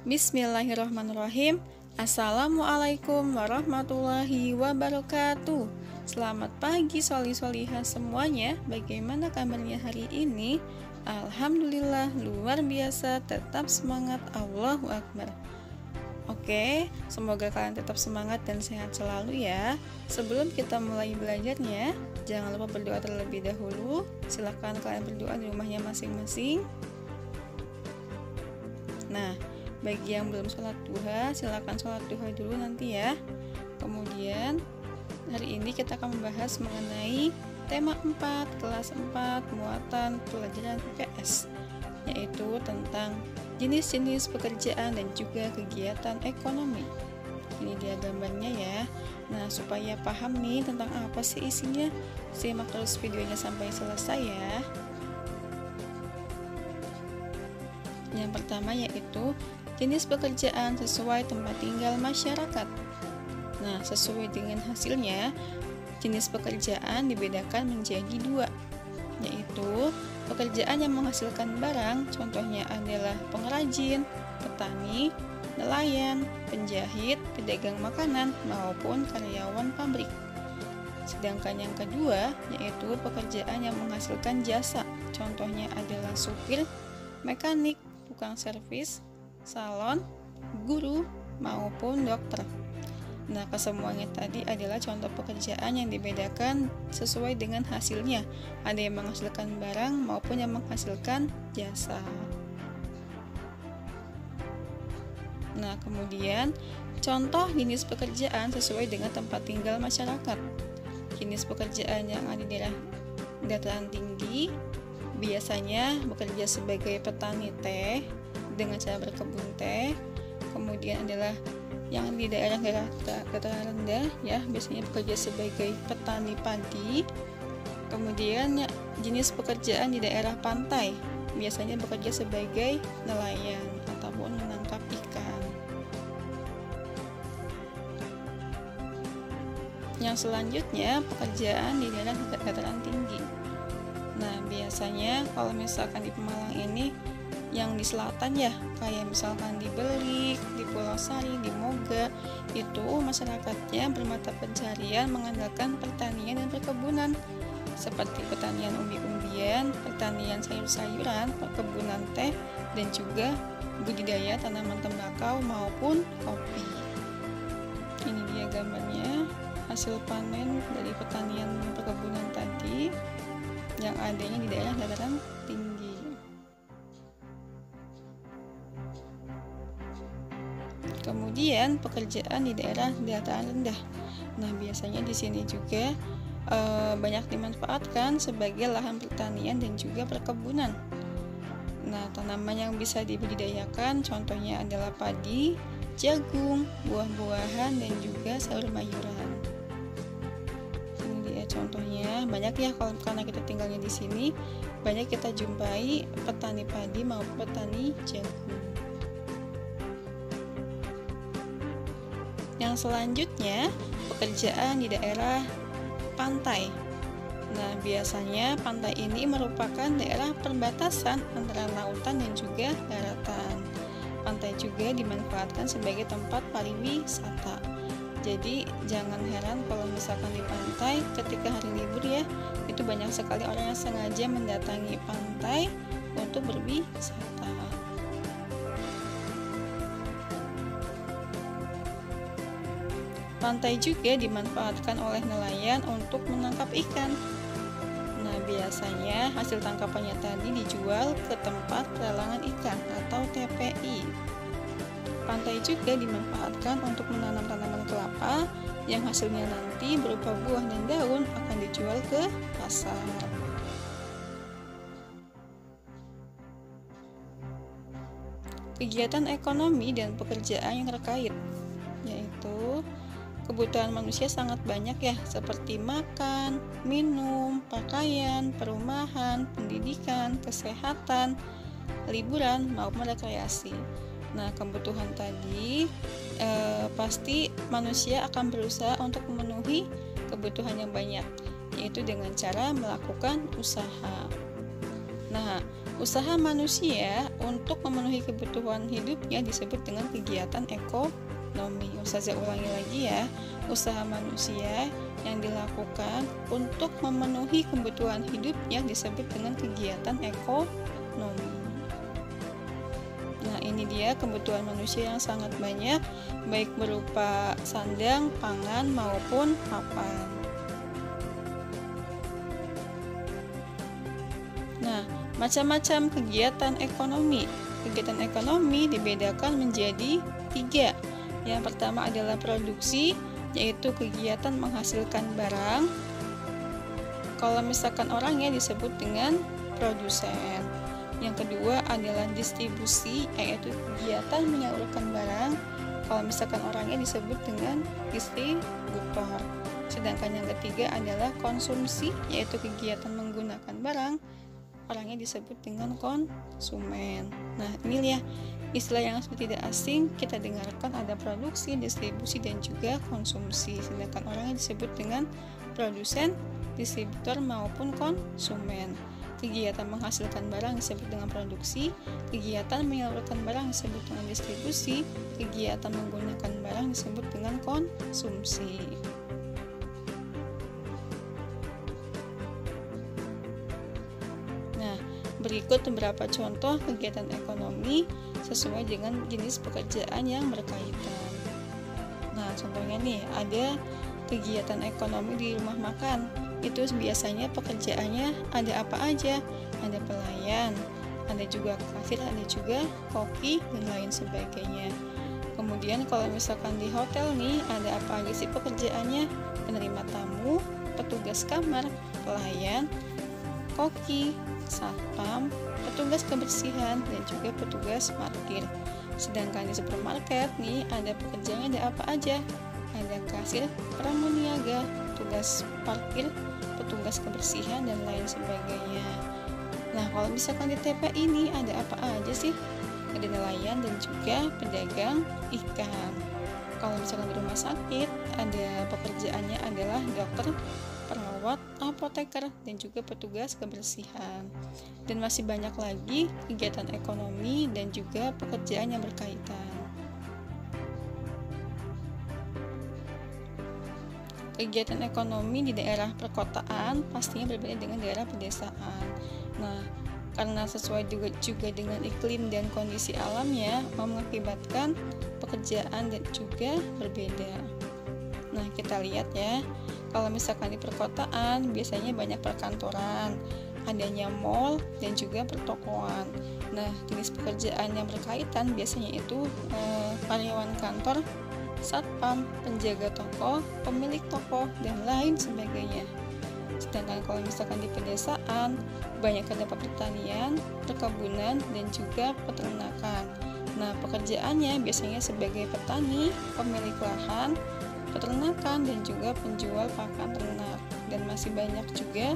Bismillahirrahmanirrahim. Assalamualaikum warahmatullahi wabarakatuh. Selamat pagi soli-solihah semuanya. Bagaimana kabarnya hari ini? Alhamdulillah luar biasa, tetap semangat, Allahu Akbar. Oke, semoga kalian tetap semangat dan sehat selalu ya. Sebelum kita mulai belajarnya, jangan lupa berdoa terlebih dahulu. Silahkan kalian berdoa di rumahnya masing-masing. Nah, bagi yang belum sholat duha, silakan sholat duha dulu nanti ya. Kemudian hari ini kita akan membahas mengenai tema 4, kelas 4, muatan pelajaran IPS, yaitu tentang jenis-jenis pekerjaan dan juga kegiatan ekonomi. Ini dia gambarnya ya. Nah, supaya paham nih tentang apa sih isinya, simak terus videonya sampai selesai ya. Yang pertama yaitu jenis pekerjaan sesuai tempat tinggal masyarakat. Nah, sesuai dengan hasilnya, jenis pekerjaan dibedakan menjadi dua, yaitu pekerjaan yang menghasilkan barang, contohnya adalah pengrajin, petani, nelayan, penjahit, pedagang makanan, maupun karyawan pabrik. Sedangkan yang kedua, yaitu pekerjaan yang menghasilkan jasa, contohnya adalah supir, mekanik, tukang servis, salon, guru, maupun dokter. Nah, kesemuanya tadi adalah contoh pekerjaan yang dibedakan sesuai dengan hasilnya. Ada yang menghasilkan barang maupun yang menghasilkan jasa. Nah, kemudian contoh jenis pekerjaan sesuai dengan tempat tinggal masyarakat. Jenis pekerjaan yang ada di daerah dataran tinggi biasanya bekerja sebagai petani teh dengan cara berkebun teh. Kemudian adalah yang di daerah dataran rendah ya, biasanya bekerja sebagai petani padi. Kemudian jenis pekerjaan di daerah pantai biasanya bekerja sebagai nelayan ataupun menangkap ikan. Yang selanjutnya pekerjaan di daerah dataran tinggi. Nah, biasanya kalau misalkan di Pemalang ini yang di selatan ya, kayak misalkan di Belik, di Pulau Sari, di Moga, itu masyarakatnya bermata pencarian mengandalkan pertanian dan perkebunan, seperti pertanian umbi-umbian, pertanian sayur-sayuran, perkebunan teh, dan juga budidaya tanaman tembakau maupun kopi. Ini dia gambarnya hasil panen dari pertanian perkebunan tadi yang adanya di daerah dataran tinggi. Kemudian pekerjaan di daerah dataran rendah. Nah, biasanya di sini juga banyak dimanfaatkan sebagai lahan pertanian dan juga perkebunan. Nah, tanaman yang bisa dibudidayakan contohnya adalah padi, jagung, buah-buahan, dan juga sayur-mayuran. Ini dia contohnya. Banyak ya, kalau karena kita tinggalnya di sini, banyak kita jumpai petani padi maupun petani jagung. Yang selanjutnya, pekerjaan di daerah pantai. Nah, biasanya pantai ini merupakan daerah perbatasan antara lautan dan juga daratan. Pantai juga dimanfaatkan sebagai tempat pariwisata. Jadi, jangan heran kalau misalkan di pantai ketika hari libur ya, itu banyak sekali orang yang sengaja mendatangi pantai untuk berwisata. Pantai juga dimanfaatkan oleh nelayan untuk menangkap ikan. Nah, biasanya hasil tangkapannya tadi dijual ke tempat pelelangan ikan atau TPI. Pantai juga dimanfaatkan untuk menanam tanaman kelapa yang hasilnya nanti berupa buah dan daun akan dijual ke pasar. Kegiatan ekonomi dan pekerjaan yang terkait, yaitu kebutuhan manusia sangat banyak ya, seperti makan, minum, pakaian, perumahan, pendidikan, kesehatan, liburan, maupun rekreasi. Nah, kebutuhan tadi pasti manusia akan berusaha untuk memenuhi kebutuhan yang banyak, yaitu dengan cara melakukan usaha. Nah, usaha manusia untuk memenuhi kebutuhan hidupnya disebut dengan kegiatan ekonomi. Ustazah ulangi lagi ya, usaha manusia yang dilakukan untuk memenuhi kebutuhan hidupnya disebut dengan kegiatan ekonomi. Nah, ini dia kebutuhan manusia yang sangat banyak, baik berupa sandang, pangan, maupun papan. Nah, macam-macam kegiatan ekonomi. Kegiatan ekonomi dibedakan menjadi 3. Yang pertama adalah produksi, yaitu kegiatan menghasilkan barang. Kalau misalkan orangnya disebut dengan produsen. Yang kedua adalah distribusi, yaitu kegiatan menyalurkan barang. Kalau misalkan orangnya disebut dengan distributor. Sedangkan yang ketiga adalah konsumsi, yaitu kegiatan menggunakan barang. Orangnya disebut dengan konsumen. Nah, ini ya istilah yang tidak asing kita dengarkan, ada produksi, distribusi, dan juga konsumsi. Sedangkan orangnya disebut dengan produsen, distributor, maupun konsumen. Kegiatan menghasilkan barang disebut dengan produksi, kegiatan menyalurkan barang disebut dengan distribusi, kegiatan menggunakan barang disebut dengan konsumsi. Nah, berikut beberapa contoh kegiatan ekonomi sesuai dengan jenis pekerjaan yang berkaitan. Nah, contohnya nih, ada kegiatan ekonomi di rumah makan. Itu biasanya pekerjaannya ada apa aja? Ada pelayan, ada juga kasir, ada juga koki, dan lain sebagainya. Kemudian kalau misalkan di hotel nih, ada apa aja sih pekerjaannya? Penerima tamu, petugas kamar, pelayan, koki, satpam, petugas kebersihan, dan juga petugas parkir. Sedangkan di supermarket nih, ada pekerjaannya ada apa aja? Ada kasir, pramuniaga, petugas parkir, petugas kebersihan, dan lain sebagainya. Nah, kalau misalkan di TP ini ada apa aja sih? Ada nelayan dan juga pedagang ikan. Kalau misalkan di rumah sakit, ada pekerjaannya adalah dokter, perawat, apoteker, dan juga petugas kebersihan. Dan masih banyak lagi kegiatan ekonomi dan juga pekerjaan yang berkaitan. Kegiatan ekonomi di daerah perkotaan pastinya berbeda dengan daerah pedesaan. Nah, karena sesuai juga dengan iklim dan kondisi alamnya, mengakibatkan pekerjaan dan juga berbeda. Nah, kita lihat ya, kalau misalkan di perkotaan biasanya banyak perkantoran, adanya mall dan juga pertokoan. Nah, jenis pekerjaan yang berkaitan biasanya itu karyawan kantor, satpam, penjaga toko, pemilik toko, dan lain sebagainya. Sedangkan kalau misalkan di pedesaan, banyak terdapat pertanian, perkebunan, dan juga peternakan. Nah, pekerjaannya biasanya sebagai petani, pemilik lahan, peternakan, dan juga penjual pakan ternak. Dan masih banyak juga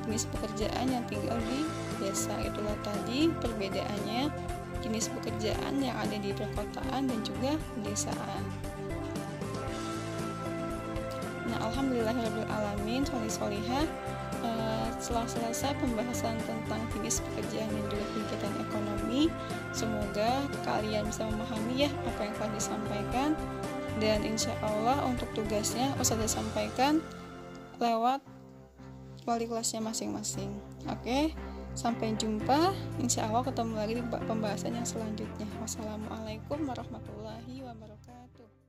jenis pekerjaan yang tinggal di desa. Itulah tadi perbedaannya jenis pekerjaan yang ada di perkotaan dan juga pedesaan. Nah, alhamdulillahirrahmanirrahim, solihah. Setelah selesai pembahasan tentang jenis pekerjaan dan juga kegiatan ekonomi, semoga kalian bisa memahami ya apa yang telah disampaikan, dan insya Allah untuk tugasnya Ustazah sampaikan lewat wali kelasnya masing-masing. Oke, sampai jumpa. Insya Allah ketemu lagi di pembahasan yang selanjutnya. Wassalamualaikum warahmatullahi wabarakatuh.